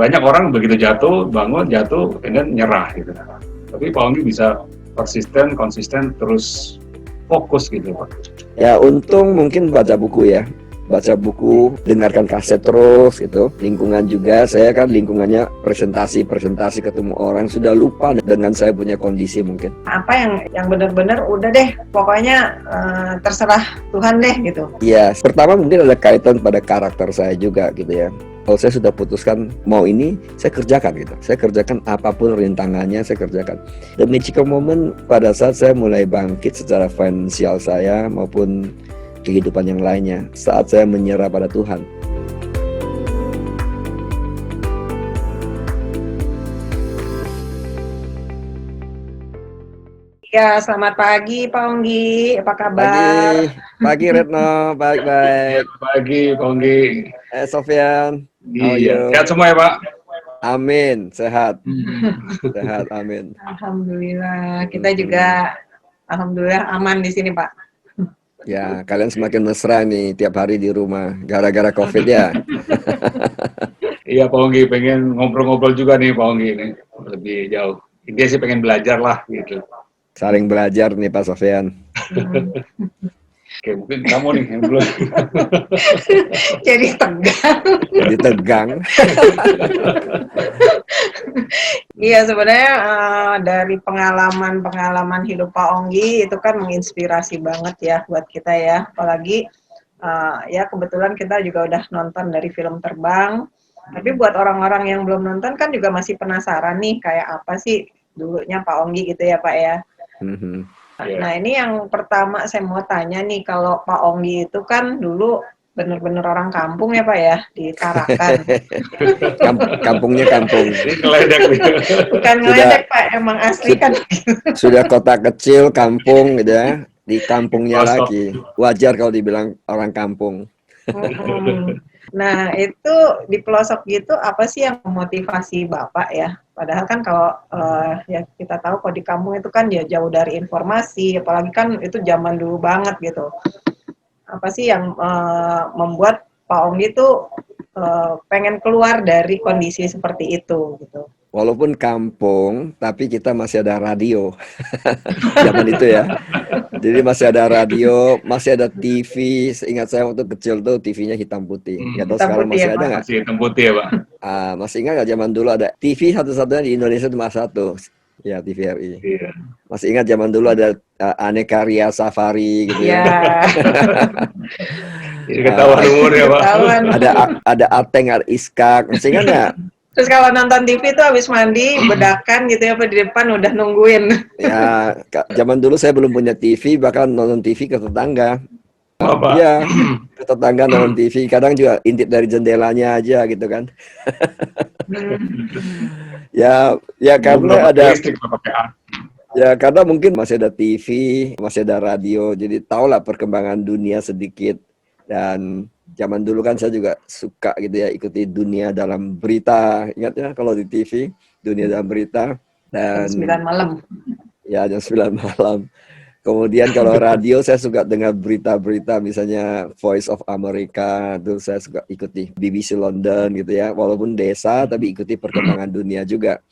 banyak orang begitu jatuh, bangun, jatuh, dan nyerah gitu. Tapi Pak Onggi bisa persisten, konsisten, terus fokus gitu Pak. Ya untung mungkin baca buku ya. Baca buku, dengarkan kaset terus gitu. Lingkungan juga, saya kan lingkungannya presentasi ketemu orang, sudah lupa dengan saya punya kondisi mungkin. Apa yang benar-benar udah deh, pokoknya terserah Tuhan deh gitu. Iya, pertama mungkin ada kaitan pada karakter saya juga gitu ya. Kalau saya sudah putuskan mau ini, saya kerjakan gitu. Saya kerjakan apapun rintangannya, saya kerjakan. The magical moment pada saat saya mulai bangkit secara finansial saya maupun kehidupan yang lainnya, saat saya menyerah pada Tuhan. Ya, selamat pagi Pak Onggi, apa kabar? Pagi Retno, baik-baik. Pagi Pak Onggi. Sofyan, iya, sehat semua ya Pak? Amin, sehat. Sehat, amin. Alhamdulillah, kita juga alhamdulillah aman di sini Pak. Ya, kalian semakin mesra nih tiap hari di rumah gara-gara COVID ya. Iya Pak Onggi, pengen ngobrol-ngobrol juga nih Pak Onggi nih, lebih jauh. Dia sih pengen belajar lah gitu. Saling belajar nih Pak Sofyan. Oke, mungkin kamu nih yang belum. Jadi tegang. Jadi tegang. Iya, sebenarnya dari pengalaman hidup Pak Onggi itu kan menginspirasi banget ya buat kita ya. Apalagi ya kebetulan kita juga udah nonton dari film Terbang. Tapi buat orang-orang yang belum nonton kan juga masih penasaran nih kayak apa sih dulunya Pak Onggi gitu ya Pak ya. Nah ini yang pertama saya mau tanya nih, kalau Pak Onggi itu kan dulu bener-bener orang kampung ya Pak ya, di Tarakan. Kampungnya kampung. Bukan ngeledek Pak, emang asli kan. Sudah kota kecil, kampung gitu ya, di kampungnya lagi. Wajar kalau dibilang orang kampung. Nah itu di pelosok gitu apa sih yang memotivasi Bapak ya? Padahal kan kalau ya kita tahu kalau di kampung itu kan ya jauh dari informasi, apalagi kan itu zaman dulu banget gitu. Apa sih yang membuat Pak Onggi itu pengen keluar dari kondisi seperti itu gitu? Walaupun kampung, tapi kita masih ada radio. Zaman itu ya. Jadi masih ada radio, masih ada TV. Seingat saya waktu kecil tuh TV-nya hitam putih. Nggak tahu sekarang masih ada nggak? Masih hitam putih ya Pak. Masih ingat nggak zaman dulu ada TV satu-satunya di Indonesia cuma satu. Ya, TVRI. Iya. Masih ingat zaman dulu ada Aneka Ria Safari gitu ya. Ketahuan umur ya Pak. Ada Ateng, ada Iskak. Masih ingat nggak? Terus kalau nonton TV tuh habis mandi, bedakan gitu ya, apa di depan udah nungguin. Ya, zaman dulu saya belum punya TV, bahkan nonton TV ke tetangga. Iya, ke tetangga nonton TV. Kadang juga intip dari jendelanya aja gitu kan. Ya karena ada. Ya karena mungkin masih ada TV, masih ada radio, jadi tahulah perkembangan dunia sedikit. Dan zaman dulu kan saya juga suka gitu ya, ikuti dunia dalam berita. Ingat ya kalau di TV, dunia dalam berita. Dan jam 9 malam. Ya, jam 9 malam. Kemudian kalau radio saya suka dengar berita-berita, misalnya Voice of America, itu saya suka ikuti BBC London gitu ya. Walaupun desa tapi ikuti perkembangan dunia juga.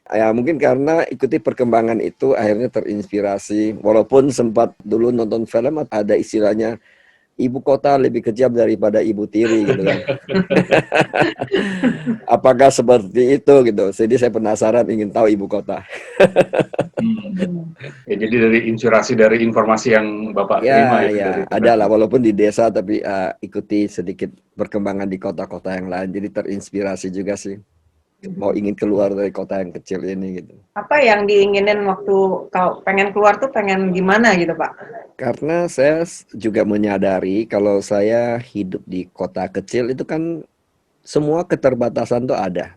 Ya mungkin karena ikuti perkembangan itu akhirnya terinspirasi. Walaupun sempat dulu nonton film ada istilahnya ibu kota lebih kejam daripada ibu tiri gitu kan. Apakah seperti itu gitu. Jadi saya penasaran ingin tahu ibu kota. Ya, jadi dari inspirasi dari informasi yang Bapak terima ya ada lah walaupun di desa tapi ikuti sedikit perkembangan di kota-kota yang lain. Jadi terinspirasi juga sih. Mau ingin keluar dari kota yang kecil ini gitu. Apa yang diinginin waktu kalau pengen keluar tuh pengen gimana gitu Pak? Karena saya juga menyadari kalau saya hidup di kota kecil itu kan semua keterbatasan tuh ada.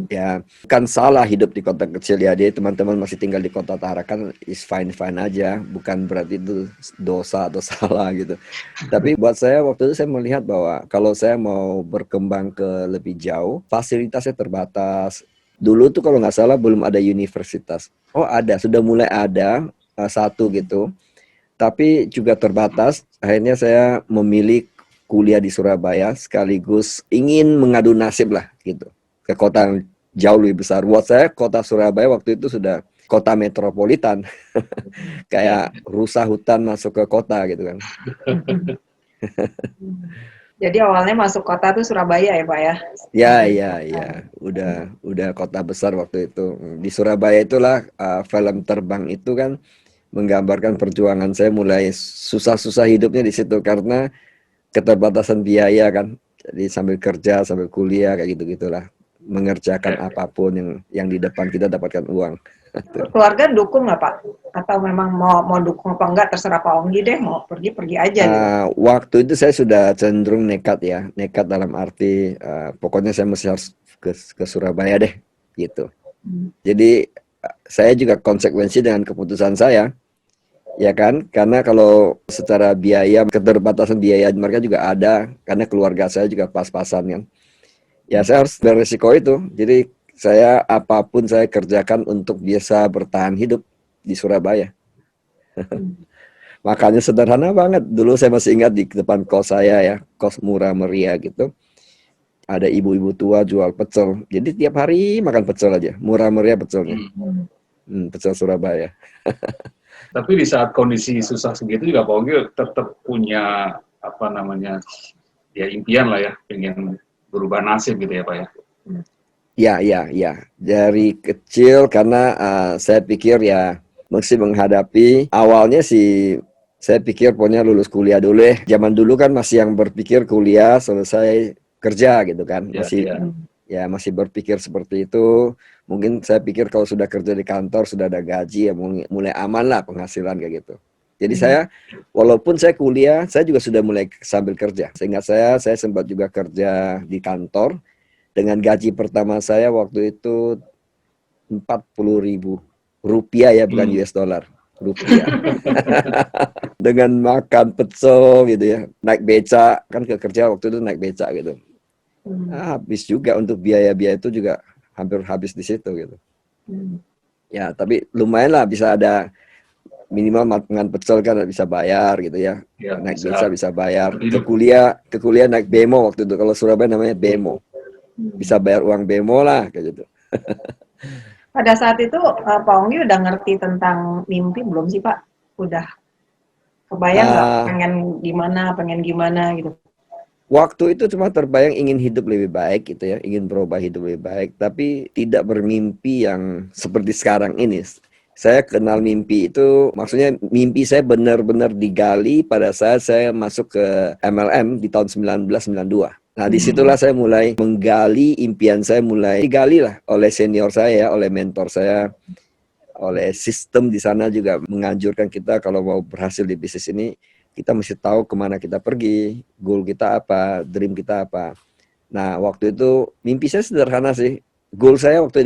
Ya, kan salah hidup di kota kecil ya. Dia teman-teman masih tinggal di kota Tarakan is fine-fine aja. Bukan berarti itu dosa atau salah gitu. Tapi buat saya waktu itu saya melihat bahwa kalau saya mau berkembang ke lebih jauh, fasilitasnya terbatas. Dulu tuh kalau nggak salah belum ada universitas. Oh ada, sudah mulai ada satu gitu. Tapi juga terbatas. Akhirnya saya memilih kuliah di Surabaya sekaligus ingin mengadu nasib lah gitu. ke kota yang jauh lebih besar. Buat saya kota Surabaya waktu itu sudah kota metropolitan, kayak rusa hutan masuk ke kota gitu kan. Jadi awalnya masuk kota tuh Surabaya ya Pak ya? Ya, ya, ya, udah kota besar waktu itu. Di Surabaya itulah film Terbang itu kan menggambarkan perjuangan saya mulai susah-susah hidupnya di situ karena keterbatasan biaya kan. Jadi sambil kerja, sambil kuliah kayak gitu-gitulah. Mengerjakan apapun yang di depan kita dapatkan uang. Keluarga dukung nggak Pak? Atau memang mau dukung apa enggak terserah Pak Onggi deh, mau pergi aja gitu. Waktu itu saya sudah cenderung nekat ya, nekat dalam arti pokoknya saya mesti harus ke Surabaya deh gitu. Jadi saya juga konsekuensi dengan keputusan saya, ya kan? Karena kalau secara biaya, keterbatasan biaya mereka juga ada, karena keluarga saya juga pas-pasan kan. Ya saya harus beresiko itu. Jadi saya apapun saya kerjakan untuk bisa bertahan hidup di Surabaya. Makanya sederhana banget. Dulu saya masih ingat di depan kos saya ya, kos murah meriah gitu. Ada ibu-ibu tua jual pecel. Jadi tiap hari makan pecel aja, murah meriah pecelnya. Pecel Surabaya. Tapi di saat kondisi susah segitu juga Pak Onggi tetap punya apa namanya ya impian lah ya, pengen berubah nasib gitu ya Pak ya. Ya. Dari kecil karena saya pikir ya mesti menghadapi awalnya sih. Saya pikir pokoknya lulus kuliah dulu deh. Zaman dulu kan masih yang berpikir kuliah selesai kerja gitu kan. Masih berpikir seperti itu. Mungkin saya pikir kalau sudah kerja di kantor, sudah ada gaji, ya mulai aman lah penghasilan kayak gitu. Jadi saya, walaupun saya kuliah, saya juga sudah mulai sambil kerja. Seingat saya sempat juga kerja di kantor. Dengan gaji pertama saya waktu itu 40.000 rupiah ya, bukan US dollar. Rupiah. Dengan makan pecel gitu ya, naik beca, kan ke kerja waktu itu naik beca gitu. Habis juga untuk biaya-biaya itu juga hampir habis di situ gitu. Ya, tapi lumayan lah bisa ada minimal makan pecel kan bisa bayar gitu ya. Naik beca bisa bayar. Ke kuliah naik bemo waktu itu. Kalau Surabaya namanya bemo. Bisa bayar uang bemo lah kayak gitu. Pada saat itu Pak Onggi udah ngerti tentang mimpi belum sih Pak? Udah kebayang nggak pengen gimana gitu? Waktu itu cuma terbayang ingin hidup lebih baik gitu ya, ingin berubah hidup lebih baik, tapi tidak bermimpi yang seperti sekarang ini. Saya kenal mimpi itu, maksudnya mimpi saya benar-benar digali pada saat saya masuk ke MLM di tahun 1992. Nah, disitulah saya mulai menggali impian saya, mulai digali lah oleh senior saya, oleh mentor saya, oleh sistem di sana juga menganjurkan kita kalau mau berhasil di bisnis ini, kita mesti tahu kemana kita pergi, goal kita apa, dream kita apa. Nah, waktu itu mimpi saya sederhana sih. Goal saya waktu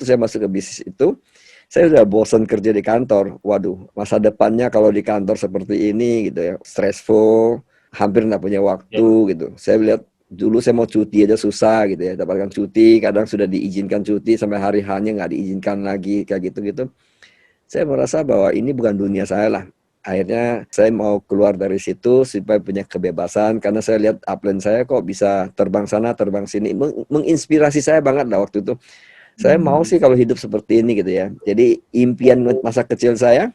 saya masuk ke bisnis itu, saya udah bosan kerja di kantor. Waduh, masa depannya kalau di kantor seperti ini gitu ya, stressful, hampir nggak punya waktu gitu. Saya lihat dulu saya mau cuti aja susah gitu ya, dapatkan cuti, kadang sudah diizinkan cuti sampai hari hanya nggak diizinkan lagi kayak gitu-gitu. Saya merasa bahwa ini bukan dunia saya lah. Akhirnya saya mau keluar dari situ supaya punya kebebasan karena saya lihat upline saya kok bisa terbang sana terbang sini, menginspirasi saya banget lah waktu itu. Saya mau sih kalau hidup seperti ini gitu ya. Jadi impian masa kecil saya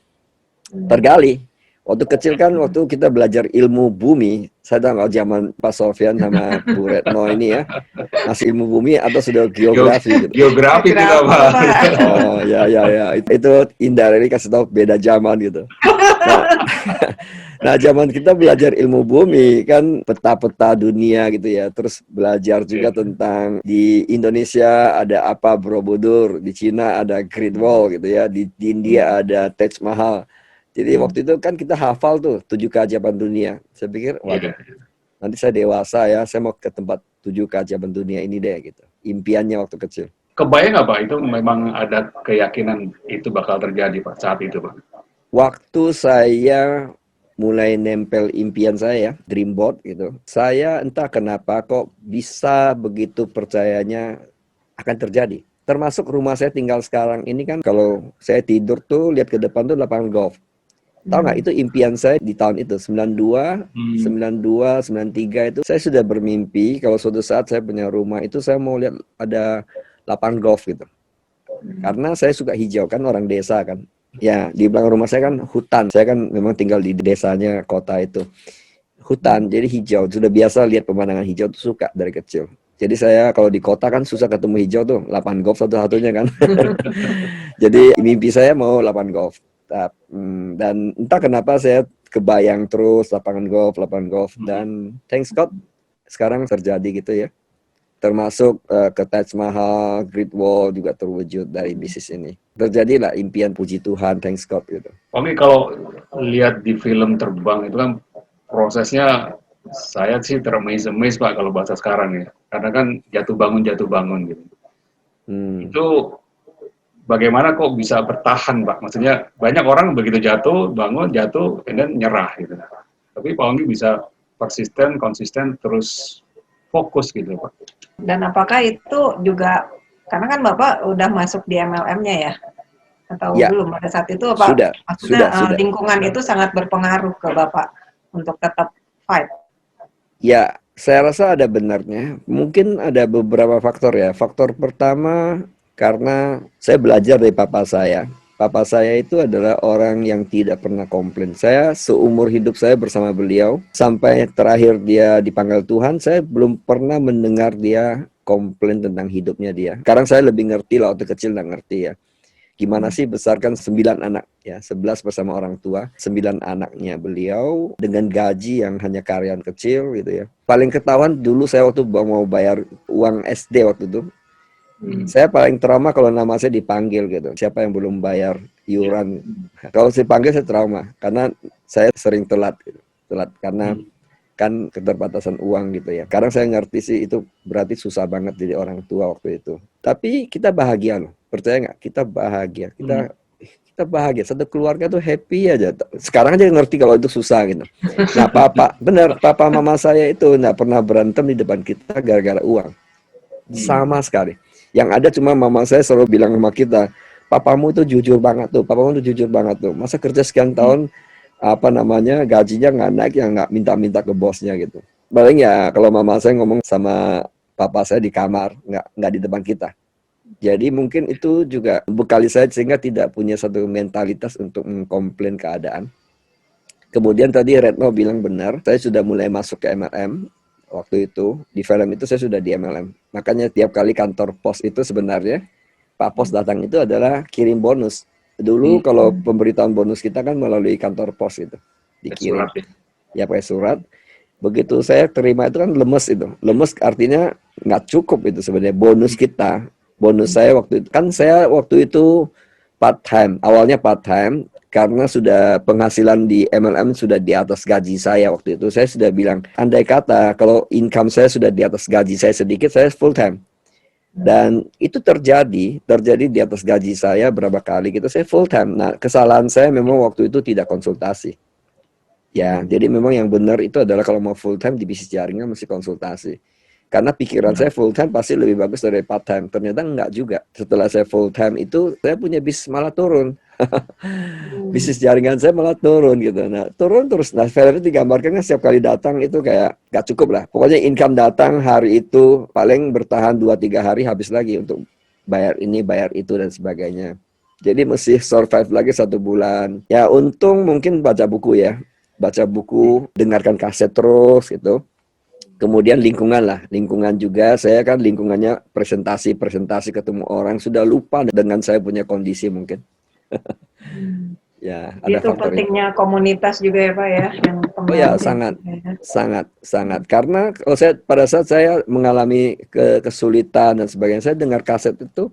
tergali. Waktu kecil kan waktu kita belajar ilmu bumi, saya tahu zaman Pak Sofyan sama Bu Retno ini ya, masih ilmu bumi atau sudah geografi gitu. Geografi kita Pak. Oh ya. Itu Indah ini kasih tahu beda zaman gitu. Nah, zaman kita belajar ilmu bumi kan peta-peta dunia gitu ya. Terus belajar juga tentang di Indonesia ada apa Borobudur, di Cina ada Great Wall gitu ya, di India ada Taj Mahal. Jadi waktu itu kan kita hafal tuh 7 keajaiban dunia. Saya pikir, waduh, nanti saya dewasa ya, saya mau ke tempat 7 keajaiban dunia ini deh gitu. Impiannya waktu kecil. Kebayang nggak Pak, itu memang ada keyakinan itu bakal terjadi Pak saat itu Pak? Waktu saya mulai nempel impian saya, dream board gitu, saya entah kenapa kok bisa begitu percayanya akan terjadi. Termasuk rumah saya tinggal sekarang ini kan, kalau saya tidur tuh lihat ke depan tuh lapangan golf. Tahu nggak, itu impian saya di tahun itu, 92, 92, 93 itu saya sudah bermimpi kalau suatu saat saya punya rumah itu saya mau lihat ada lapangan golf gitu. Karena saya suka hijau kan, orang desa kan. Ya, di belakang rumah saya kan hutan. Saya kan memang tinggal di desanya kota itu. Hutan, jadi hijau. Sudah biasa lihat pemandangan hijau tuh, suka dari kecil. Jadi saya kalau di kota kan susah ketemu hijau tuh, lapangan golf satu-satunya kan. Jadi mimpi saya mau lapangan golf. Dan entah kenapa saya kebayang terus lapangan golf, dan thanks God sekarang terjadi gitu ya. Termasuk ke Taj Mahal, Great Wall juga terwujud dari bisnis ini. Terjadilah impian, puji Tuhan, thanks God gitu. Oke, kalau lihat di film terbang itu kan prosesnya saya sih teramaze Pak kalau bahasa sekarang ya. Karena kan jatuh bangun gitu. Itu bagaimana kok bisa bertahan Pak? Maksudnya banyak orang begitu jatuh, bangun, jatuh, dan nyerah gitu. Tapi Pak Onggi bisa persisten, konsisten, terus fokus gitu Pak. Dan apakah itu juga, karena kan Bapak udah masuk di MLM-nya ya? Atau Ya, belum pada saat itu apa? sudah. Lingkungan itu sangat berpengaruh ke Bapak untuk tetap fight? Ya, saya rasa ada benarnya. Mungkin ada beberapa faktor ya. Faktor pertama, karena saya belajar dari papa saya. Papa saya itu adalah orang yang tidak pernah komplain. Saya seumur hidup saya bersama beliau, sampai terakhir dia dipanggil Tuhan, saya belum pernah mendengar dia komplain tentang hidupnya dia. Sekarang saya lebih ngerti lah, waktu kecil nggak ngerti ya. Gimana sih besarkan 9 anak ya, 11 bersama orang tua, 9 anaknya beliau dengan gaji yang hanya karyawan kecil gitu ya. Paling ketahuan dulu saya waktu mau bayar uang SD waktu itu, saya paling trauma kalau nama saya dipanggil gitu. Siapa yang belum bayar iuran? Kalau saya panggil saya trauma karena saya sering telat gitu. Telat karena kan keterbatasan uang gitu ya. Sekarang saya ngerti sih itu berarti susah banget jadi orang tua waktu itu. Tapi kita bahagia loh. Percaya nggak? Kita bahagia. Kita bahagia. Satu keluarga tuh happy aja. Sekarang aja ngerti kalau itu susah gitu. Nah, papa mama saya itu nggak pernah berantem di depan kita gara-gara uang. Sama sekali. Yang ada cuma mama saya selalu bilang sama kita, papamu itu jujur banget tuh, Masa kerja sekian tahun, gajinya nggak naik, ya nggak minta-minta ke bosnya gitu. Paling ya kalau mama saya ngomong sama papa saya di kamar, nggak di depan kita. Jadi mungkin itu juga bekali saya sehingga tidak punya satu mentalitas untuk mengkomplain keadaan. Kemudian tadi Retno bilang benar, saya sudah mulai masuk ke MLM. Waktu itu, di film itu saya sudah di MLM. Makanya tiap kali kantor pos itu sebenarnya, Pak Pos datang itu adalah kirim bonus. Dulu kalau pemberitaan bonus kita kan melalui kantor pos itu. Dikirim. Surat, ya pakai surat. Begitu saya terima itu kan lemes itu. Lemes artinya nggak cukup itu sebenarnya bonus kita. Bonus saya waktu itu, kan saya waktu itu part-time. Awalnya part-time. Karena sudah penghasilan di MLM sudah di atas gaji saya waktu itu. Saya sudah bilang, andai kata kalau income saya sudah di atas gaji saya sedikit, saya full time. Dan itu terjadi di atas gaji saya berapa kali gitu, saya full time. Nah, kesalahan saya memang waktu itu tidak konsultasi. Ya, jadi memang yang benar itu adalah kalau mau full time di bisnis jaringan mesti konsultasi. Karena pikiran saya full time pasti lebih bagus dari part time. Ternyata enggak juga. Setelah saya full time itu, saya punya bisnis malah turun. Bisnis jaringan saya malah turun gitu. Nah, turun terus. Nah, film itu digambarkan kan setiap kali datang itu kayak gak cukup lah. Pokoknya income datang hari itu paling bertahan 2-3 hari habis lagi untuk bayar ini, bayar itu dan sebagainya. Jadi mesti survive lagi 1 bulan. Ya untung mungkin baca buku ya. Baca buku, dengarkan kaset terus gitu. Kemudian lingkungan juga, saya kan lingkungannya presentasi ketemu orang, sudah lupa dengan saya punya kondisi mungkin. Ya, ada itu pentingnya itu. Komunitas juga ya Pak ya, yang oh ya, sangat. Karena kalau pada saat saya mengalami kesulitan dan sebagainya, saya dengar kaset itu,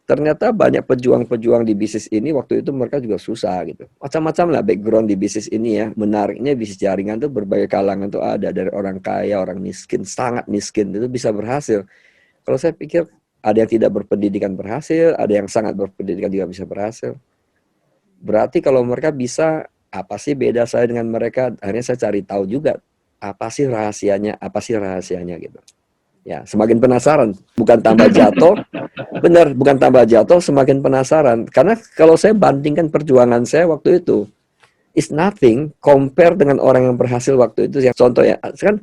ternyata banyak pejuang-pejuang di bisnis ini waktu itu mereka juga susah gitu. Macam-macam lah background di bisnis ini ya. Menariknya bisnis jaringan tuh berbagai kalangan tuh ada, dari orang kaya, orang miskin, sangat miskin itu bisa berhasil. Kalau saya pikir ada yang tidak berpendidikan berhasil, ada yang sangat berpendidikan juga bisa berhasil. Berarti kalau mereka bisa, apa sih beda saya dengan mereka? Akhirnya saya cari tahu juga apa sih rahasianya gitu. Ya, semakin penasaran, bukan tambah jatuh. Benar, bukan tambah jatuh, semakin penasaran. Karena kalau saya bandingkan perjuangan saya waktu itu, is nothing compare dengan orang yang berhasil waktu itu. Yang contoh ya, kan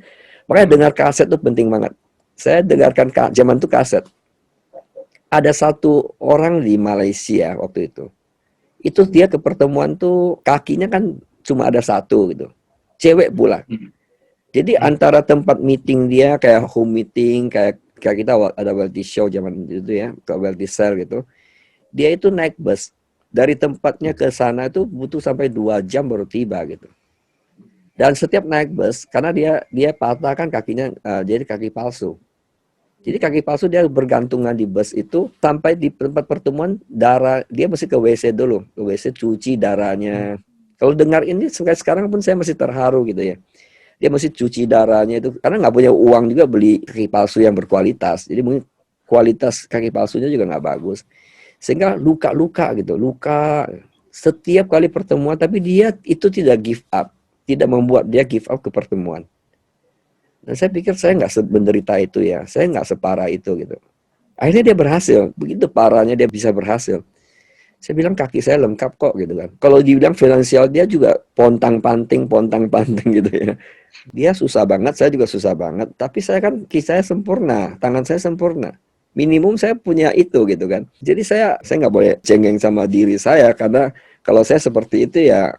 makanya dengar kaset itu penting banget. Saya dengarkan zaman itu kaset. Ada satu orang di Malaysia waktu itu. Itu dia ke pertemuan tuh kakinya kan cuma ada satu gitu. Cewek pula. Jadi antara tempat meeting dia kayak home meeting, kayak kita ada variety show zaman itu ya, ke variety sale gitu. Dia itu naik bus. Dari tempatnya ke sana itu butuh sampai 2 jam baru tiba gitu. Dan setiap naik bus, karena dia patah kan kakinya, jadi kaki palsu. Jadi kaki palsu dia bergantungan di bus itu sampai di tempat pertemuan darah dia mesti ke WC dulu, ke WC cuci darahnya. Kalau dengar ini sampai sekarang pun saya masih terharu gitu ya. Dia mesti cuci darahnya itu karena nggak punya uang juga beli kaki palsu yang berkualitas. Jadi mungkin kualitas kaki palsunya juga nggak bagus. Sehingga luka-luka gitu, luka setiap kali pertemuan, tapi dia itu tidak give up, tidak membuat dia give up ke pertemuan. Dan saya pikir saya nggak sebenderita itu ya, saya nggak separah itu gitu. Akhirnya dia berhasil, begitu parahnya dia bisa berhasil. Saya bilang kaki saya lengkap kok gitu kan. Kalau dibilang finansial dia juga pontang-panting gitu ya. Dia susah banget, saya juga susah banget. Tapi saya kan kaki saya sempurna, tangan saya sempurna. Minimum saya punya itu gitu kan. Jadi saya nggak boleh cengeng sama diri saya karena kalau saya seperti itu ya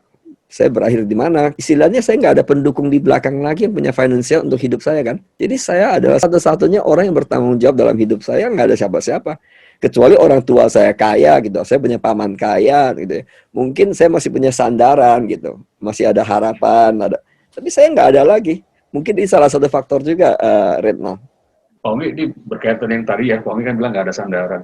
saya berakhir di mana? Istilahnya saya nggak ada pendukung di belakang lagi yang punya finansial untuk hidup saya kan. Jadi saya adalah satu-satunya orang yang bertanggung jawab dalam hidup saya, nggak ada siapa-siapa. Kecuali orang tua saya kaya gitu, saya punya paman kaya gitu ya. Mungkin saya masih punya sandaran gitu, masih ada harapan, ada. Tapi saya nggak ada lagi. Mungkin ini salah satu faktor juga, Retno. Pak Onggi, ini berkaitan yang tadi ya, Pak Onggi kan bilang nggak ada sandaran.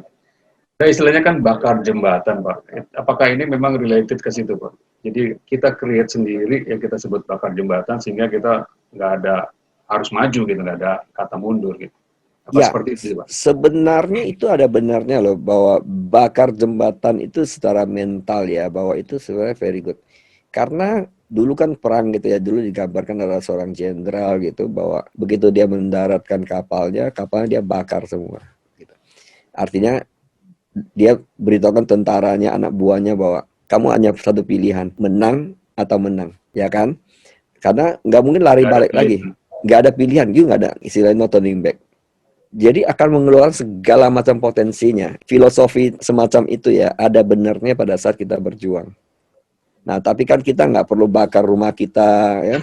Nah, istilahnya kan bakar jembatan, Pak. Apakah ini memang related ke situ, Pak? Jadi kita create sendiri yang kita sebut bakar jembatan sehingga kita nggak ada harus maju gitu, nggak ada kata mundur gitu. Apa Ya, seperti itu, Pak? sebenarnya itu ada benarnya loh bahwa bakar jembatan itu secara mental ya, bahwa itu sebenarnya very good. Karena dulu kan perang gitu ya, dulu digambarkan ada seorang jenderal gitu bahwa begitu dia mendaratkan kapalnya dia bakar semua. Gitu. Artinya dia beritahukan tentaranya, anak buahnya bahwa kamu hanya satu pilihan, menang atau menang, ya kan? Karena nggak mungkin lari balik lagi, nggak ada pilihan, gitu nggak ada istilahnya no turning back. Jadi akan mengeluarkan segala macam potensinya. Filosofi semacam itu ya, ada benarnya pada saat kita berjuang. Nah, tapi kan kita nggak perlu bakar rumah kita, ya.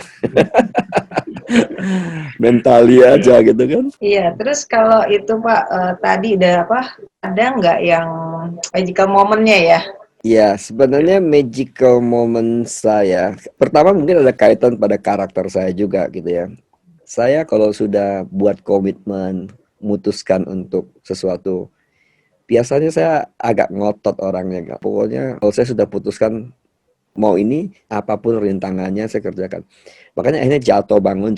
Mentali aja gitu kan. Iya, terus kalau itu Pak, tadi ada nggak yang magical momennya ya? Ya, sebenarnya magical moment saya, pertama mungkin ada kaitan pada karakter saya juga gitu ya. Saya kalau sudah buat komitmen, memutuskan untuk sesuatu, biasanya saya agak ngotot orangnya. Pokoknya kalau saya sudah putuskan mau ini, apapun rintangannya saya kerjakan. Makanya akhirnya jatuh bangun.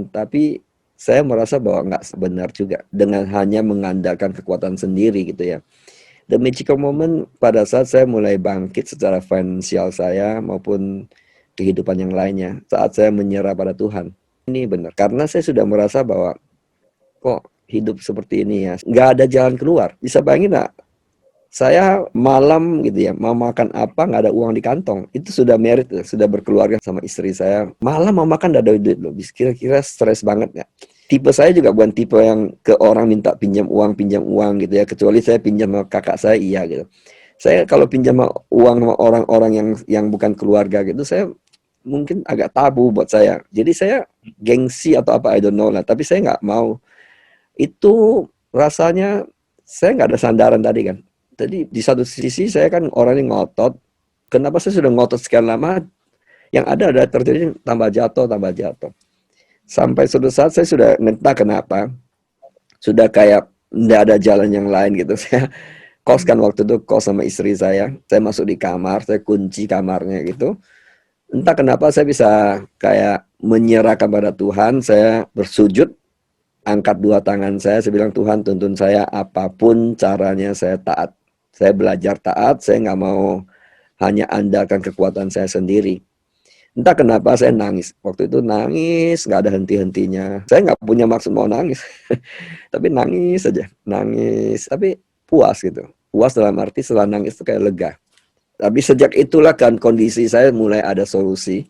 Tapi saya merasa bahwa nggak benar juga dengan hanya mengandalkan kekuatan sendiri gitu ya. The magical moment pada saat saya mulai bangkit secara finansial saya maupun kehidupan yang lainnya. Saat saya menyerah pada Tuhan. Ini benar. Karena saya sudah merasa bahwa kok hidup seperti ini ya. Nggak ada jalan keluar. Bisa bayangin nggak? Saya malam gitu ya, mau makan apa nggak ada uang di kantong. Itu sudah married, sudah berkeluarga sama istri saya. Malam mau makan nggak ada duit loh. Kira-kira stres banget nggak? Tipe saya juga bukan tipe yang ke orang minta pinjam uang gitu ya. Kecuali saya pinjam sama kakak saya, iya gitu. Saya kalau pinjam uang sama orang-orang yang bukan keluarga gitu, saya mungkin agak tabu buat saya. Jadi saya gengsi atau apa, I don't know lah. Tapi saya nggak mau. Itu rasanya saya nggak ada sandaran tadi kan. Jadi di satu sisi saya kan orang yang ngotot. Kenapa saya sudah ngotot sekian lama? Yang ada terjadi tambah jatuh. Sampai suatu saat saya sudah entah kenapa sudah kayak tidak ada jalan yang lain gitu. Saya koskan waktu itu kos sama istri saya. Saya masuk di kamar, saya kunci kamarnya gitu. Entah kenapa saya bisa kayak menyerahkan pada Tuhan. Saya bersujud, angkat dua tangan saya bilang Tuhan tuntun saya apapun caranya saya taat. Saya belajar taat, saya nggak mau hanya andalkan kekuatan saya sendiri. Entah kenapa saya nangis. Waktu itu nangis, nggak ada henti-hentinya. Saya nggak punya maksud mau nangis. Tapi nangis saja. Nangis, tapi puas gitu. Puas dalam arti setelah nangis itu kayak lega. Tapi sejak itulah kan kondisi saya mulai ada solusi.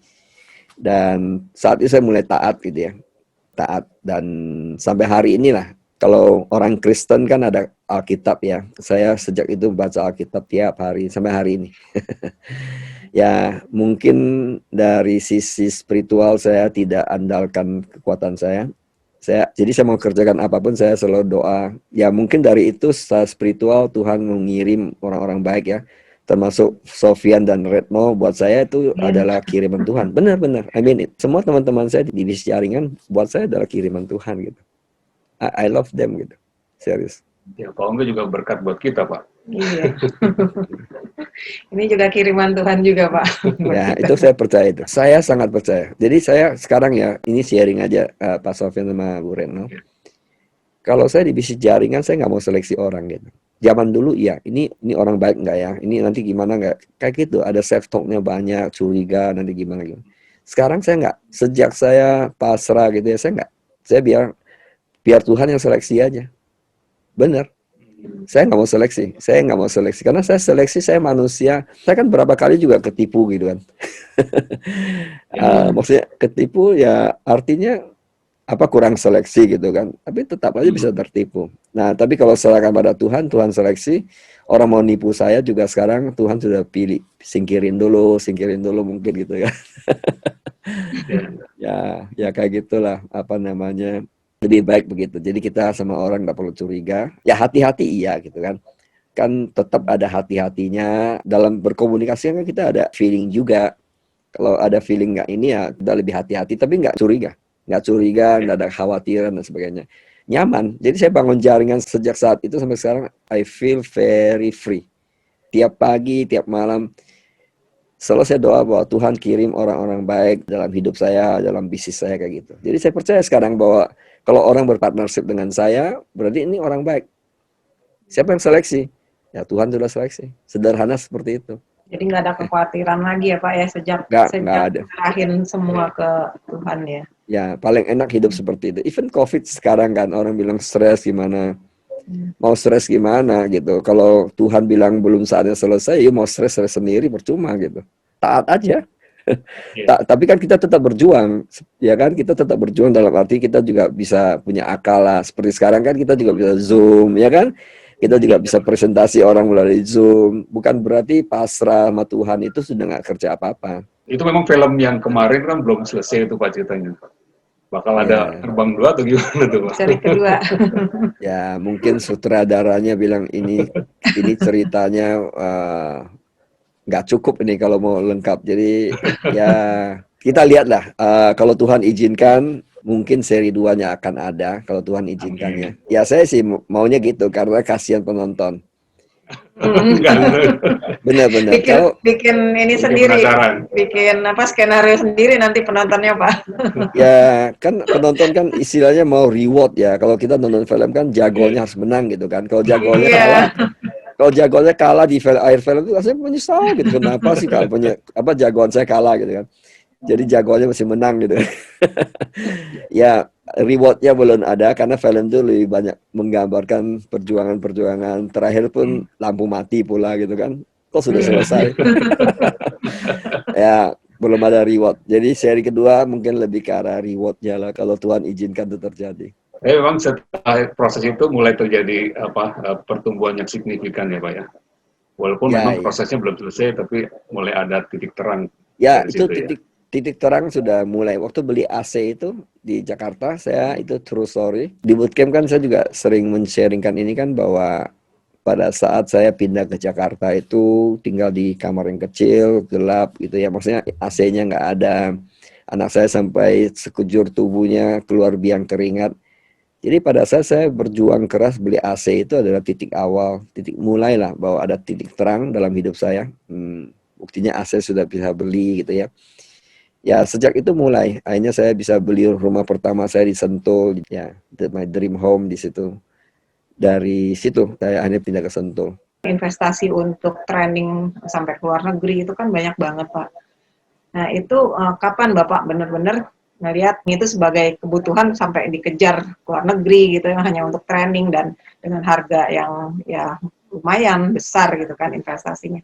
Dan saat itu saya mulai taat gitu ya. Taat. Dan sampai hari inilah. Kalau orang Kristen kan ada Alkitab ya. Saya sejak itu baca Alkitab tiap hari sampai hari ini. Ya, mungkin dari sisi spiritual saya tidak andalkan kekuatan saya. Jadi saya mau kerjakan apapun saya selalu doa. Ya mungkin dari itu secara spiritual Tuhan mengirim orang-orang baik ya. Termasuk Sofian dan Retno buat saya itu adalah kiriman Tuhan. Benar-benar. I mean it. Semua teman-teman saya di divisi jaringan buat saya adalah kiriman Tuhan gitu. I love them gitu. Serius. Ya, Pak Ongge juga berkat buat kita, Pak. Iya. Ini juga kiriman Tuhan juga, Pak. Ya, itu saya percaya itu. Saya sangat percaya. Jadi saya sekarang ya, ini sharing aja Pak Sofian sama Bu Retno. Kalau saya divisi jaringan, saya nggak mau seleksi orang gitu. Zaman dulu ya, ini orang baik nggak ya? Ini nanti gimana nggak? Kayak gitu, ada self talknya banyak, curiga nanti gimana gitu. Sekarang saya nggak. Sejak saya pasrah gitu ya, saya nggak. Saya biar Tuhan yang seleksi aja. Bener. Saya nggak mau seleksi. Karena saya seleksi, saya manusia. Saya kan berapa kali juga ketipu gitu kan. Maksudnya ketipu ya artinya apa kurang seleksi gitu kan. Tapi tetap aja bisa tertipu. Nah tapi kalau serahkan pada Tuhan, Tuhan seleksi. Orang mau nipu saya juga sekarang Tuhan sudah pilih. Singkirin dulu mungkin gitu kan. Ya kayak gitulah apa namanya. Lebih baik begitu. Jadi kita sama orang nggak perlu curiga. Ya hati-hati iya gitu kan. Kan tetap ada hati-hatinya. Dalam berkomunikasi kan kita ada feeling juga. Kalau ada feeling nggak ini ya kita lebih hati-hati. Tapi nggak curiga. Nggak ada khawatiran dan sebagainya. Nyaman. Jadi saya bangun jaringan sejak saat itu sampai sekarang. I feel very free. Tiap pagi, tiap malam. Selalu saya doa bahwa Tuhan kirim orang-orang baik dalam hidup saya, dalam bisnis saya kayak gitu. Jadi saya percaya sekarang bahwa kalau orang berpartnership dengan saya, berarti ini orang baik. Siapa yang seleksi? Ya Tuhan sudah seleksi. Sederhana seperti itu. Jadi nggak ada kekhawatiran lagi ya Pak ya sejak ada. serahin semua ke Tuhan ya. Ya paling enak hidup seperti itu. Even COVID sekarang kan orang bilang stres gimana. Mau stres gimana gitu. Kalau Tuhan bilang belum saatnya selesai, ya mau stres sendiri percuma gitu. Taat aja. Tapi kan kita tetap berjuang, ya kan? Kita tetap berjuang dalam arti kita juga bisa punya akal lah. Seperti sekarang kan kita juga bisa Zoom, ya kan? Kita juga bisa presentasi orang melalui Zoom. Bukan berarti pasrah sama Tuhan itu sudah nggak kerja apa-apa. Itu memang film yang kemarin kan belum selesai itu Pak ceritanya. Bakal ada terbang 2 atau gimana tuh Pak? Seri kedua. Ya mungkin sutradaranya bilang ini ceritanya nggak cukup ini kalau mau lengkap. Jadi ya kita lihatlah kalau Tuhan izinkan mungkin seri 2-nya akan ada kalau Tuhan izinkannya. Ya saya sih maunya gitu karena kasihan penonton. Benar-benar. Bikin ini sendiri, bikin apa skenario sendiri nanti penontonnya Pak. Ya kan penonton kan istilahnya mau reward ya. Kalau kita nonton film kan jagonya harus menang gitu kan. Kalau jagonya kalah. Kalau jagoannya kalah di akhir film itu rasanya menyesal gitu. Kenapa sih kalau jagoan saya kalah gitu kan. Jadi jagoannya masih menang gitu. Ya rewardnya belum ada karena film itu lebih banyak menggambarkan perjuangan-perjuangan. Terakhir pun lampu mati pula gitu kan. Kok sudah selesai. Ya belum ada reward. Jadi seri kedua mungkin lebih ke arah rewardnya lah kalau Tuhan izinkan itu terjadi. Memang setelah proses itu mulai terjadi pertumbuhan yang signifikan ya Pak ya. Walaupun memang prosesnya belum selesai, tapi mulai ada titik terang. Ya itu titik terang sudah mulai. Waktu beli AC itu di Jakarta, saya itu true story. Di bootcamp kan saya juga sering men-sharingkan ini kan bahwa pada saat saya pindah ke Jakarta itu tinggal di kamar yang kecil, gelap gitu ya. Maksudnya AC-nya nggak ada. Anak saya sampai sekujur tubuhnya keluar biang keringat. Jadi pada saat saya berjuang keras beli AC itu adalah titik awal, titik mulai lah bahwa ada titik terang dalam hidup saya. Buktinya AC sudah bisa beli gitu ya. Ya sejak itu mulai, akhirnya saya bisa beli rumah pertama saya di Sentul, ya my dream home di situ. Dari situ saya akhirnya pindah ke Sentul. Investasi untuk training sampai ke luar negeri itu kan banyak banget Pak. Nah itu kapan Bapak benar-benar ngelihat itu sebagai kebutuhan sampai dikejar ke luar negeri gitu hanya untuk training dan dengan harga yang ya lumayan besar gitu kan investasinya.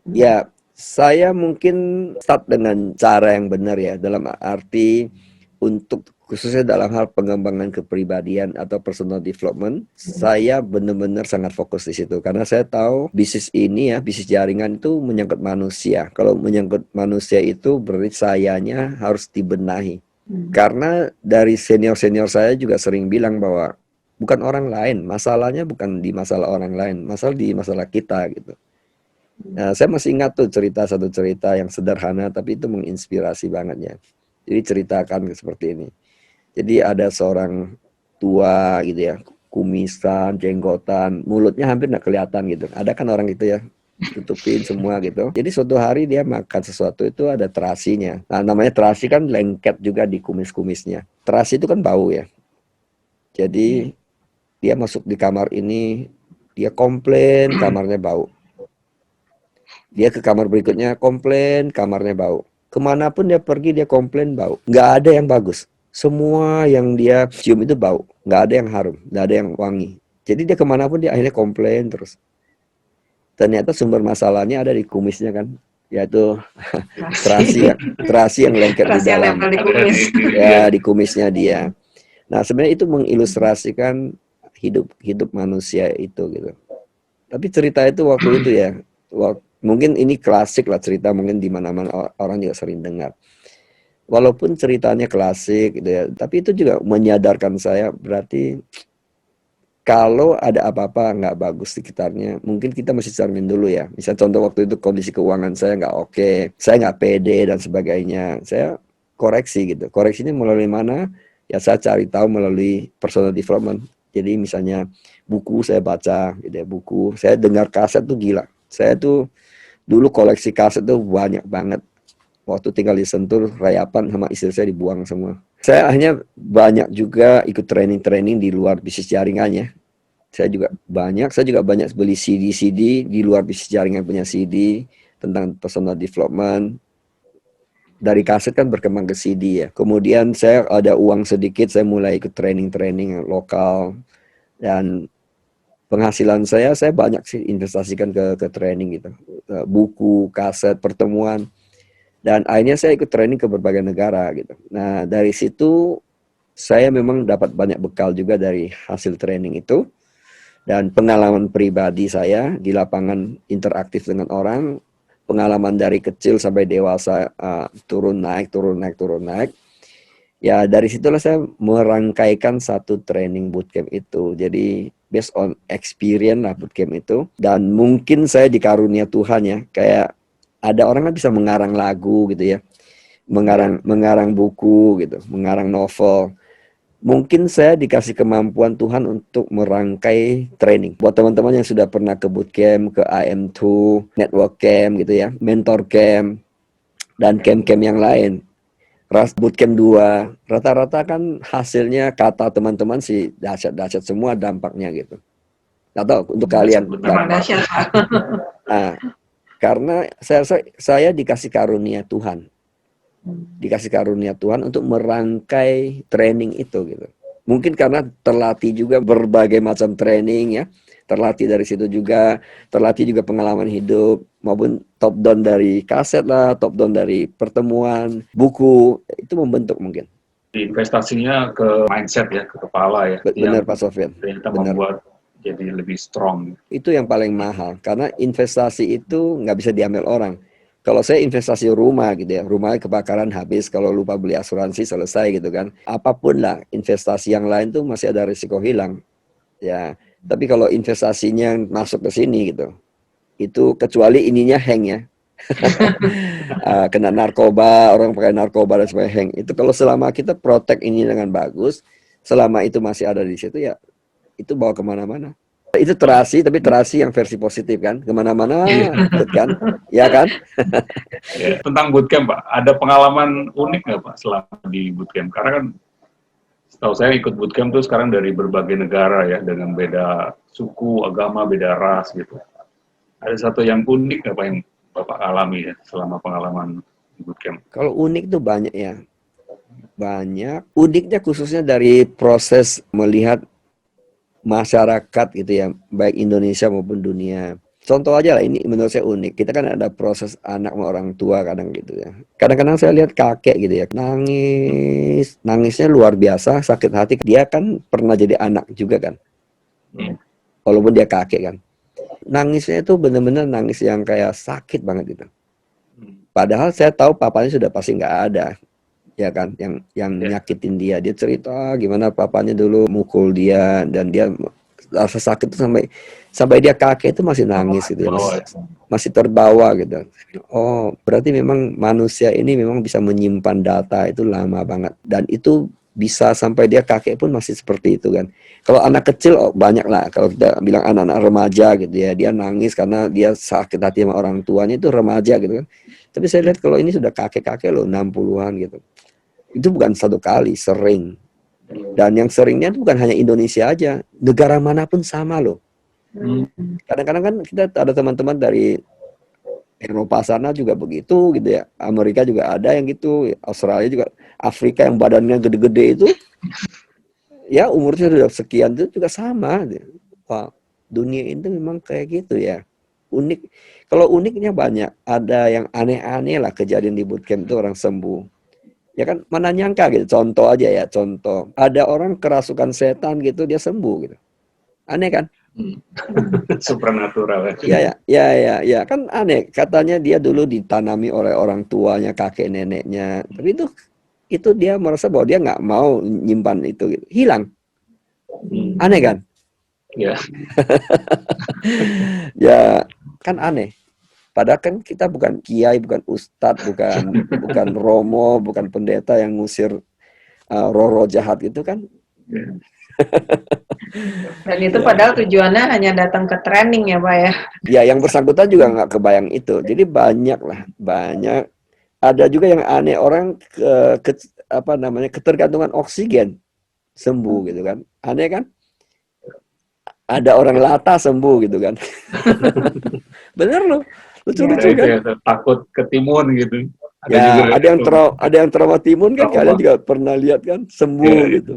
Ya, saya mungkin start dengan cara yang benar ya, dalam arti untuk khususnya dalam hal pengembangan kepribadian atau personal development, saya benar-benar sangat fokus di situ karena saya tahu bisnis ini ya, bisnis jaringan itu menyangkut manusia. Kalau menyangkut manusia itu berarti sayanya harus dibenahi. Karena dari senior-senior saya juga sering bilang bahwa bukan orang lain, masalahnya bukan di masalah orang lain, masalah di masalah kita gitu. Nah, saya masih ingat tuh satu cerita yang sederhana tapi itu menginspirasi banget ya. Jadi ceritakan seperti ini. Jadi ada seorang tua gitu ya, kumisan, jenggotan, mulutnya hampir nggak kelihatan gitu. Ada kan orang gitu ya, tutupin semua gitu. Jadi suatu hari dia makan sesuatu itu ada terasinya. Nah, namanya terasi kan lengket juga di kumis-kumisnya. Terasi itu kan bau ya. Jadi dia masuk di kamar ini, dia komplain kamarnya bau. Dia ke kamar berikutnya komplain kamarnya bau. Kemanapun dia pergi dia komplain bau. Nggak ada yang bagus. Semua yang dia cium itu bau. Nggak ada yang harum. Nggak ada yang wangi. Jadi dia kemanapun dia akhirnya komplain terus. Ternyata sumber masalahnya ada di kumisnya kan. Yaitu terasi yang lengket di Terasi yang dalam. nempel di kumis. Ya, di kumisnya dia. Nah, sebenarnya itu mengilustrasikan hidup manusia itu gitu. Tapi cerita itu waktu itu ya, mungkin ini klasik lah cerita, mungkin di mana-mana orang juga sering dengar. Walaupun ceritanya klasik gitu ya, tapi itu juga menyadarkan saya berarti kalau ada apa-apa nggak bagus di sekitarnya, mungkin kita mesti cermin dulu ya. Misal contoh waktu itu kondisi keuangan saya nggak oke, saya nggak pede dan sebagainya. Saya koreksi gitu. Koreksinya melalui mana? Ya saya cari tahu melalui personal development. Jadi misalnya buku saya baca, gitu ya, buku. Saya dengar kaset tuh gila. Saya tuh dulu koleksi kaset tuh banyak banget. Waktu tinggal di Sentul, rayapan sama istri saya dibuang semua. Saya akhirnya banyak juga ikut training-training di luar bisnis jaringannya. Saya juga banyak beli CD di luar bisnis jaringan punya CD tentang personal development. Dari kaset kan berkembang ke CD ya. Kemudian saya ada uang sedikit, saya mulai ikut training-training lokal dan penghasilan saya banyak sih investasikan ke training gitu. Buku, kaset, pertemuan. Dan akhirnya saya ikut training ke berbagai negara gitu. Nah, dari situ saya memang dapat banyak bekal juga dari hasil training itu. Dan pengalaman pribadi saya di lapangan interaktif dengan orang, pengalaman dari kecil sampai dewasa, turun naik. Ya dari situlah saya merangkaikan satu training bootcamp itu. Jadi based on experience lah bootcamp itu. Dan mungkin saya dikarunia Tuhan ya, kayak ada orang kan bisa mengarang lagu gitu ya, mengarang buku gitu, mengarang novel. Mungkin saya dikasih kemampuan Tuhan untuk merangkai training. Buat teman-teman yang sudah pernah ke bootcamp, ke AM2, network camp gitu ya, mentor camp, dan camp-camp yang lain. Bootcamp 2, rata-rata kan hasilnya kata teman-teman sih dahsyat-dahsyat semua dampaknya gitu. Nggak tahu untuk kalian. Memang dahsyat. Nah, karena saya dikasih karunia Tuhan. Dikasih karunia Tuhan untuk merangkai training itu gitu. Mungkin karena terlatih juga berbagai macam training ya. Terlatih dari situ juga, terlatih juga pengalaman hidup maupun top down dari kaset lah, top down dari pertemuan, buku, itu membentuk mungkin. Investasinya ke mindset ya, ke kepala ya. Benar Pak Sofyan. Ternyata Benar. membuat jadi lebih strong. Itu yang paling mahal karena investasi itu nggak bisa diambil orang. Kalau saya investasi rumah gitu ya, rumahnya kebakaran habis, kalau lupa beli asuransi selesai gitu kan. Apapun lah, investasi yang lain tuh masih ada risiko hilang. Ya, tapi kalau investasinya masuk ke sini gitu, itu kecuali ininya hang ya. Kena narkoba, orang pakai narkoba dan sebagainya hang. Itu kalau selama kita protect ini dengan bagus, selama itu masih ada di situ ya, itu bawa kemana-mana. Itu terasi, tapi terasi yang versi positif kan, kemana-mana ikut kan, ya kan? Ya, tentang bootcamp Pak, ada pengalaman unik nggak Pak selama di bootcamp? Karena kan setahu saya ikut bootcamp tuh sekarang dari berbagai negara ya, dengan beda suku, agama, beda ras gitu. Ada satu yang unik nggak Pak yang Bapak alami ya selama pengalaman di bootcamp? Kalau unik tuh banyak ya, banyak. Uniknya khususnya dari proses melihat masyarakat gitu ya, baik Indonesia maupun dunia. Contoh aja lah, ini menurut saya unik. Kita kan ada proses anak sama orang tua kadang gitu ya. Kadang-kadang saya lihat kakek gitu ya, nangis, nangisnya luar biasa, sakit hati. Dia kan pernah jadi anak juga kan, walaupun dia kakek kan. Nangisnya itu benar-benar nangis yang kayak sakit banget gitu. Padahal saya tahu papanya sudah pasti nggak ada, ya kan, yang nyakitin dia. Dia cerita gimana papanya dulu mukul dia dan dia rasa sakit itu sampai dia kakek itu masih nangis gitu ya, masih terbawa gitu. Oh, berarti memang manusia ini memang bisa menyimpan data itu lama banget, dan itu bisa sampai dia kakek pun masih seperti itu kan. Kalau anak kecil banyak lah, kalau kita bilang anak-anak remaja gitu ya, dia nangis karena dia sakit hati sama orang tuanya, itu remaja gitu kan. Tapi saya lihat kalau ini sudah kakek-kakek loh, 60-an gitu. Itu bukan satu kali, sering. Dan yang seringnya itu bukan hanya Indonesia aja, negara manapun sama loh. Kadang-kadang kan kita ada teman-teman dari Eropa sana juga begitu gitu ya. Amerika juga ada yang gitu, Australia juga, Afrika yang badannya gede-gede itu, ya umurnya sudah sekian itu juga sama. Wah, dunia itu memang kayak gitu ya. Unik. Kalau uniknya banyak, ada yang aneh-aneh lah kejadian di bootcamp itu orang sembuh. Ya kan, mana nyangka gitu. Contoh aja ya, contoh. Ada orang kerasukan setan gitu, dia sembuh gitu. Aneh kan? Supernatural. Ya, kan aneh. Katanya dia dulu ditanami oleh orang tuanya, kakek neneknya. Tapi itu dia merasa bahwa dia nggak mau nyimpan itu gitu. Hilang. Aneh kan? Ya. Ya, kan aneh. Padahal kan kita bukan kiai, bukan ustadz, bukan romo, bukan pendeta yang ngusir roh-roh jahat itu kan. Dan itu padahal tujuannya hanya datang ke training ya Pak ya. Ya, yang bersangkutan juga nggak kebayang itu. Jadi banyak. Ada juga yang aneh, orang ketergantungan oksigen sembuh gitu kan. Aneh kan? Ada orang lata sembuh gitu kan. Bener loh. Lucu-lucu kan? Ya, takut ketimun gitu. Ada yang trauma timun kan, kalian juga pernah lihat kan, sembuh gitu.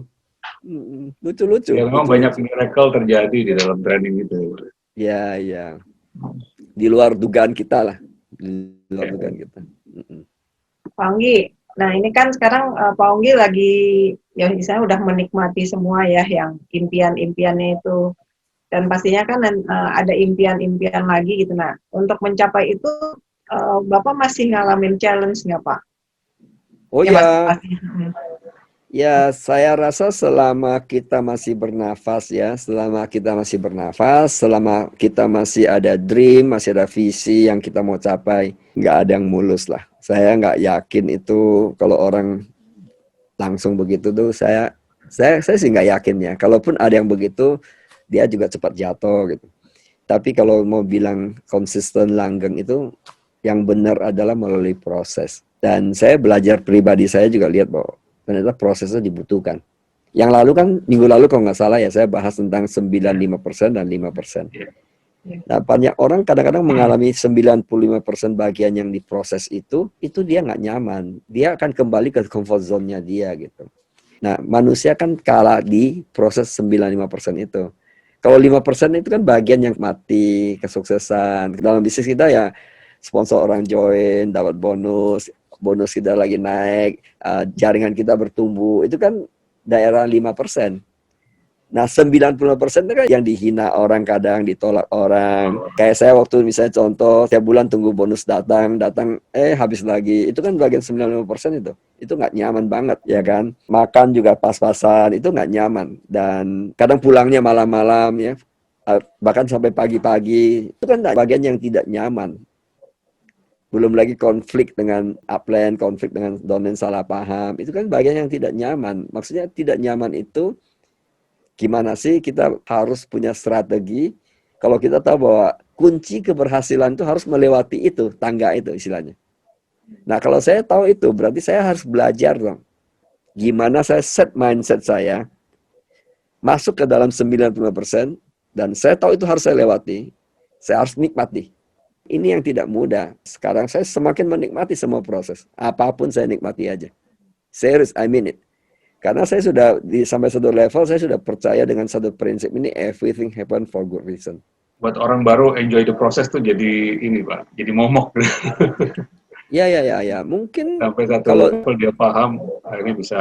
Lucu-lucu. Ya memang banyak miracle terjadi di dalam training itu. Ya. Di luar dugaan kita lah. Pak Onggi, nah ini kan sekarang Pak Onggi lagi ya misalnya udah menikmati semua ya yang impian-impiannya itu, dan pastinya kan ada impian-impian lagi gitu. Nah untuk mencapai itu Bapak masih ngalamin challenge nggak Pak? Oh ya. Pasti. Ya, saya rasa selama kita masih bernafas ya, selama kita masih ada dream, masih ada visi yang kita mau capai, nggak ada yang mulus lah. Saya nggak yakin itu kalau orang langsung begitu tuh, saya sih nggak yakin ya. Kalaupun ada yang begitu, dia juga cepat jatuh gitu. Tapi kalau mau bilang konsisten langgeng itu, yang benar adalah melalui proses. Dan saya belajar pribadi, saya juga lihat bahwa ternyata prosesnya dibutuhkan. Yang lalu kan, minggu lalu kalau nggak salah ya, saya bahas tentang 95% dan 5%. Nah, banyak orang kadang-kadang mengalami 95% bagian yang diproses itu dia nggak nyaman. Dia akan kembali ke comfort zone-nya dia gitu. Nah, manusia kan kalah di proses 95% itu. Kalau 5% itu kan bagian yang mati, kesuksesan. Dalam bisnis kita ya, sponsor orang join, dapat bonus kita lagi naik, jaringan kita bertumbuh, itu kan daerah 5%. Nah, 90% itu kan yang dihina orang, kadang ditolak orang. Kayak saya waktu misalnya contoh, tiap bulan tunggu bonus datang, habis lagi. Itu kan bagian 95% itu. Itu nggak nyaman banget, ya kan? Makan juga pas-pasan, itu nggak nyaman. Dan kadang pulangnya malam-malam ya, bahkan sampai pagi-pagi. Itu kan bagian yang tidak nyaman. Belum lagi konflik dengan upline, konflik dengan domain salah paham. Itu kan bagian yang tidak nyaman. Maksudnya tidak nyaman itu gimana sih kita harus punya strategi kalau kita tahu bahwa kunci keberhasilan itu harus melewati itu, tangga itu istilahnya. Nah, kalau saya tahu itu, berarti saya harus belajar dong. Gimana saya set mindset saya masuk ke dalam 95% dan saya tahu itu harus saya lewati. Saya harus nikmati. Ini yang tidak mudah. Sekarang saya semakin menikmati semua proses. Apapun saya nikmati aja. Serius, I mean it. Karena saya sudah sampai satu level, saya sudah percaya dengan satu prinsip ini, everything happen for good reason. buat orang baru enjoy the process tuh jadi ini Pak, jadi momok. Ya. Mungkin Sampai satu kalau level dia paham, akhirnya bisa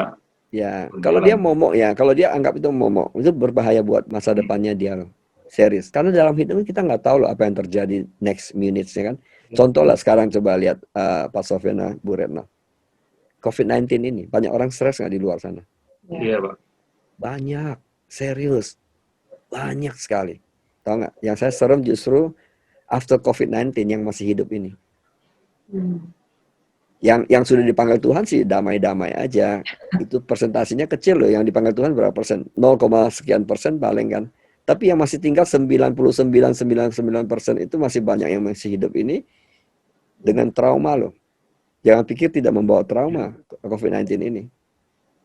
kalau dia berjalan. momok ya, kalau dia anggap itu momok, itu berbahaya buat masa depannya dia loh. Serius. Karena dalam hidup kita nggak tahu loh apa yang terjadi next minutes ya kan. Contoh lah sekarang coba lihat Pak Sofyan, Bu Retno. COVID-19 ini, banyak orang stres nggak di luar sana? Iya Pak. Banyak, serius. Banyak sekali. Tahu nggak? Yang saya serem justru after COVID-19 yang masih hidup ini. Yang sudah dipanggil Tuhan sih damai-damai aja. Itu persentasinya kecil loh. Yang dipanggil Tuhan berapa persen? 0, sekian persen paling kan. Tapi yang masih tinggal 99,99% itu masih banyak yang masih hidup ini dengan trauma loh. Jangan pikir tidak membawa trauma COVID-19 ini.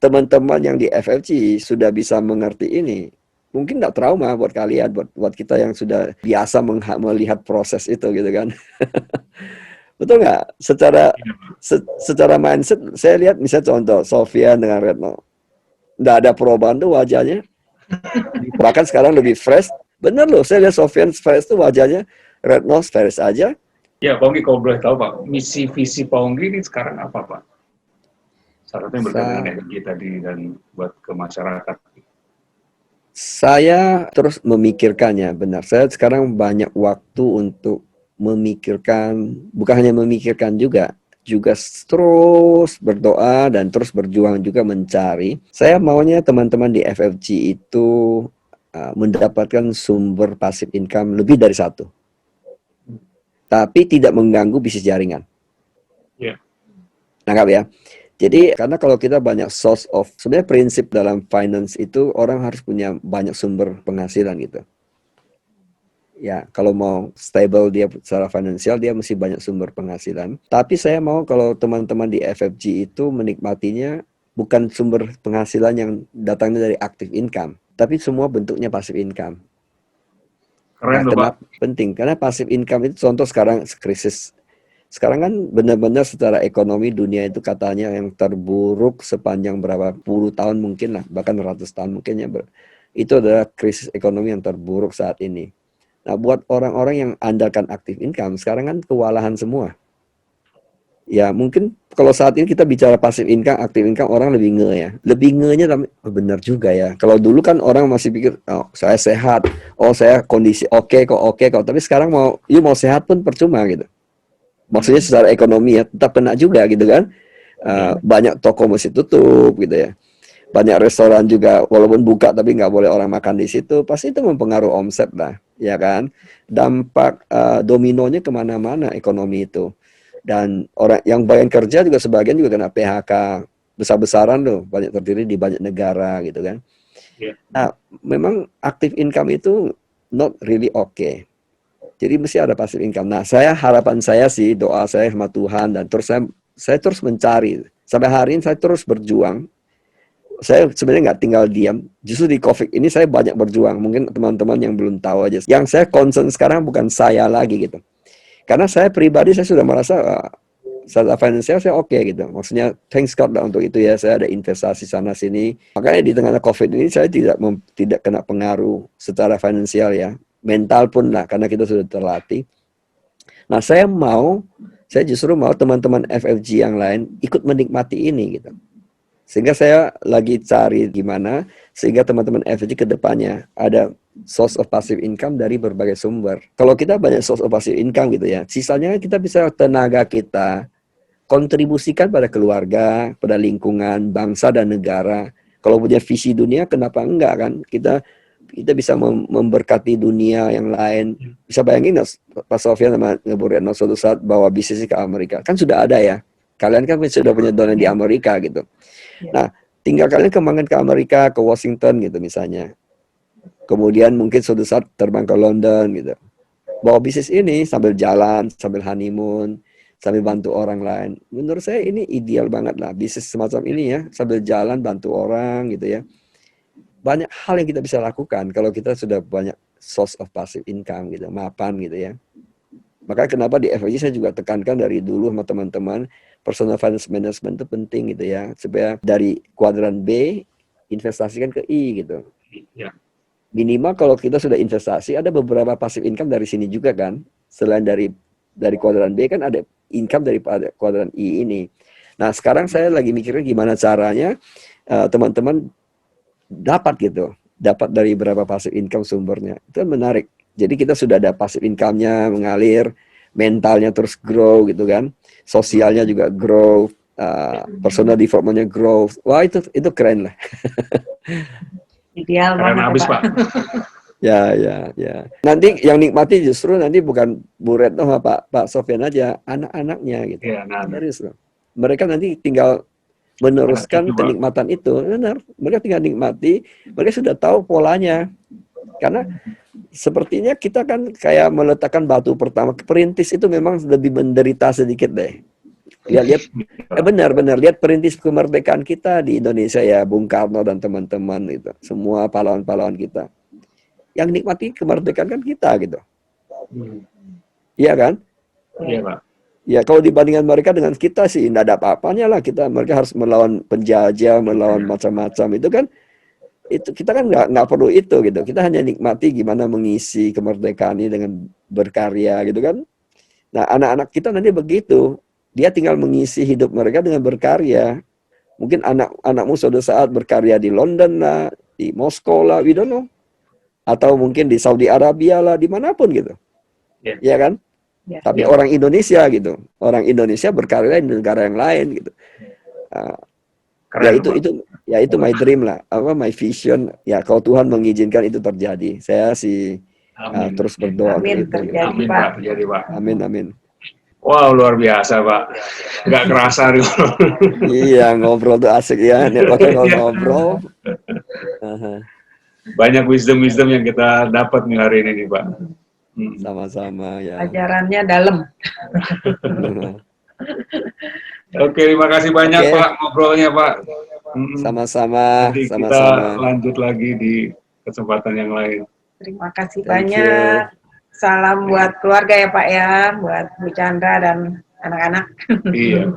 Teman-teman yang di FFG sudah bisa mengerti ini. Mungkin nggak trauma buat kalian, buat kita yang sudah biasa melihat proses itu gitu kan. Betul nggak? Secara mindset, saya lihat misalnya contoh Sofyan dengan Retno, nggak ada perubahan tuh wajahnya. Bahkan sekarang lebih fresh. Bener loh, saya lihat Sofyan fresh tuh wajahnya, Retno fresh aja. Ya Pak Onggi, kalau boleh tahu Pak, misi visi Pak Onggi ini sekarang apa Pak? Salah satunya berkaitan dengan energi tadi dan buat ke masyarakat. Saya terus memikirkannya, benar. Saya sekarang banyak waktu untuk memikirkan, bukan hanya memikirkan juga terus berdoa dan terus berjuang juga mencari. Saya maunya teman-teman di FFG itu mendapatkan sumber passive income lebih dari satu. Tapi tidak mengganggu bisnis jaringan. Ya. Nangkap ya? Jadi karena kalau kita banyak source of, sebenarnya prinsip dalam finance itu orang harus punya banyak sumber penghasilan gitu. Ya, kalau mau stable dia secara finansial, dia mesti banyak sumber penghasilan. Tapi saya mau kalau teman-teman di FFG itu menikmatinya bukan sumber penghasilan yang datangnya dari active income, tapi semua bentuknya passive income. Keren loh Pak. Penting, karena passive income itu contoh sekarang krisis. Sekarang kan benar-benar secara ekonomi dunia itu katanya yang terburuk sepanjang berapa puluh tahun mungkin lah, bahkan ratus tahun mungkin ya. Itu adalah krisis ekonomi yang terburuk saat ini. Nah, buat orang-orang yang andalkan active income, sekarang kan kewalahan semua. Ya, mungkin kalau saat ini kita bicara passive income, active income, orang lebih nge ya. Lebih nge-nya tapi benar juga ya. Kalau dulu kan orang masih pikir, oh saya sehat, oh saya kondisi oke kok. Tapi sekarang mau sehat pun percuma gitu. Maksudnya secara ekonomi ya, tetap kena juga gitu kan. Banyak toko masih tutup gitu ya. Banyak restoran juga walaupun buka tapi nggak boleh orang makan di situ. Pasti itu mempengaruhi omset lah, ya kan. Dampak dominonya kemana-mana ekonomi itu. Dan orang yang bagian kerja juga sebagian juga kena PHK besar-besaran loh. Banyak terdiri di banyak negara gitu kan. Nah, memang active income itu not really okay. Jadi mesti ada passive income. Nah, harapan saya sih, doa saya sama Tuhan dan terus saya terus mencari. Sampai hari ini saya terus berjuang. Saya sebenarnya nggak tinggal diam. Justru di COVID ini saya banyak berjuang. Mungkin teman-teman yang belum tahu aja. Yang saya concern sekarang bukan saya lagi gitu. Karena saya pribadi saya sudah merasa secara finansial saya oke gitu. Maksudnya thanks God lah untuk itu ya. Saya ada investasi sana sini. Makanya di tengah COVID ini saya tidak kena pengaruh secara finansial ya. Mental pun lah karena kita sudah terlatih. Nah, saya justru mau teman-teman FFG yang lain ikut menikmati ini gitu. Sehingga saya lagi cari gimana sehingga teman-teman FFG ke depannya ada source of passive income dari berbagai sumber. Kalau kita banyak source of passive income gitu ya, sisanya kita bisa tenaga kita kontribusikan pada keluarga, pada lingkungan, bangsa dan negara. Kalau punya visi dunia, kenapa enggak kan? Kita bisa memberkati dunia yang lain. Bisa bayangin Pak Sofyan sama Bu Retno suatu saat bawa bisnis ke Amerika. Kan sudah ada ya. Kalian kan sudah punya dolar di Amerika gitu. Nah, tinggal kalian kembangkan ke Amerika, ke Washington gitu misalnya. Kemudian mungkin suatu saat terbang ke London gitu. Bawa bisnis ini sambil jalan, sambil honeymoon, sambil bantu orang lain. Menurut saya ini ideal banget lah. Bisnis semacam ini ya, sambil jalan bantu orang gitu ya. Banyak hal yang kita bisa lakukan kalau kita sudah banyak source of passive income gitu, mapan gitu ya. Makanya kenapa di FFG saya juga tekankan dari dulu sama teman-teman, personal finance management itu penting gitu ya, supaya dari kuadran B investasikan ke I gitu. Ya. minimal kalau kita sudah investasi, ada beberapa passive income dari sini juga kan. Selain dari kuadran B kan ada income dari kuadran I ini. Nah, sekarang saya lagi mikirin gimana caranya teman-teman dapat dari berapa passive income sumbernya. Itu kan menarik. Jadi kita sudah ada passive income-nya mengalir, mentalnya terus grow gitu kan. Sosialnya juga grow, personal development-nya grow. Wah, itu keren lah. Ideal Keren banget habis, ya, Pak. Pak. Ya. Nanti yang nikmati justru nanti bukan Bu Retno sama Pak Sofyan aja, anak-anaknya gitu. Iya, nah, Serius loh. Mereka nanti tinggal meneruskan Anak cucu, Pak. kenikmatan itu. Benar. Mereka tinggal nikmati, mereka sudah tahu polanya. Karena sepertinya kita kan kayak meletakkan batu pertama. Perintis itu memang lebih menderita sedikit deh. Lihat, benar. Lihat perintis kemerdekaan kita di Indonesia ya, Bung Karno dan teman-teman itu. Semua pahlawan-pahlawan kita. Yang nikmati kemerdekaan kan kita gitu. Iya kan? Iya, Pak. Ya kalau dibandingkan mereka dengan kita sih tidak ada apa-apanya lah. Mereka harus melawan penjajah, melawan macam-macam itu kan. Itu kita kan nggak perlu itu gitu. Kita hanya nikmati gimana mengisi kemerdekaan ini dengan berkarya gitu kan. Nah, anak-anak kita nanti begitu. Dia tinggal mengisi hidup mereka dengan berkarya. Mungkin anakmu suatu saat berkarya di London lah, di Moskow lah, we don't know. Atau mungkin di Saudi Arabia lah, dimanapun gitu. Yeah. Ya kan? Ya. Tapi orang Indonesia gitu. Orang Indonesia berkarya di negara yang lain gitu. Keren, itu my dream lah, my vision. Ya kalau Tuhan mengizinkan itu terjadi, saya sih terus berdoa Amin, gitu. terjadi, Amin, Pak. Pak. Terjadi, Pak. Amin. Wow, luar biasa, Pak. Nggak kerasa nih. Iya, ngobrol tuh asik ya. Networknya kalau ngobrol. Banyak wisdom yang kita dapat nih hari ini nih, Pak. Sama-sama ya. Ajarannya dalam. Oke, terima kasih banyak Pak ngobrolnya, Pak. Sama-sama. Nanti kita lanjut lagi di kesempatan yang lain. Terima kasih banyak. Salam buat keluarga ya Pak ya, buat Bu Chandra dan anak-anak. Iya.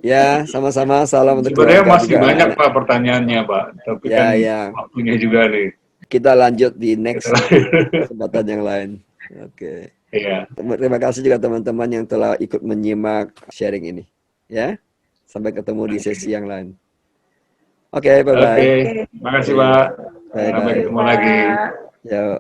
Ya, sama-sama. Salam untuk sebenarnya keluarga masih juga. Banyak Pak pertanyaannya Pak, tapi waktunya juga nih. Kita lanjut di next kesempatan yang lain. Oke. Iya. Terima kasih juga teman-teman yang telah ikut menyimak sharing ini. Ya, sampai ketemu di sesi yang lain. Oke, bye-bye. Oke, terima kasih Pak. Sampai ketemu lagi. Yuk.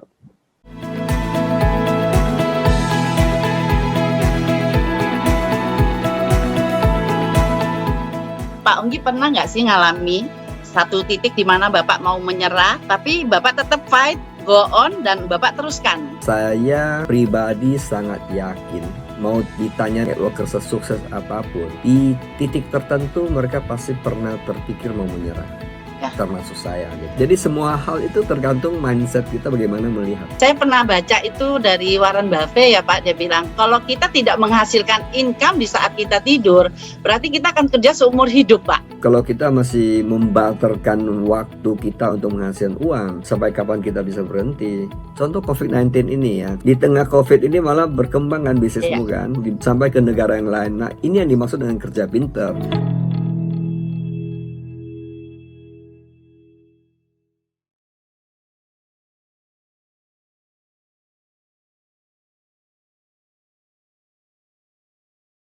Pak Onggi pernah nggak sih ngalami satu titik di mana Bapak mau menyerah, tapi Bapak tetap fight, go on, dan Bapak teruskan? Saya pribadi sangat yakin, mau ditanya networker sesukses apapun, di titik tertentu mereka pasti pernah terpikir mau menyerah. Termasuk saya gitu. Jadi semua hal itu tergantung mindset kita bagaimana melihat. Saya pernah baca itu dari Warren Buffett ya Pak, dia bilang kalau kita tidak menghasilkan income di saat kita tidur, berarti kita akan kerja seumur hidup Pak. Kalau kita masih membarterkan waktu kita untuk menghasilkan uang, sampai kapan kita bisa berhenti? Contoh COVID-19 ini ya, di tengah COVID ini malah berkembang kan bisnismu kan, sampai ke negara yang lain. Nah ini yang dimaksud dengan kerja pintar.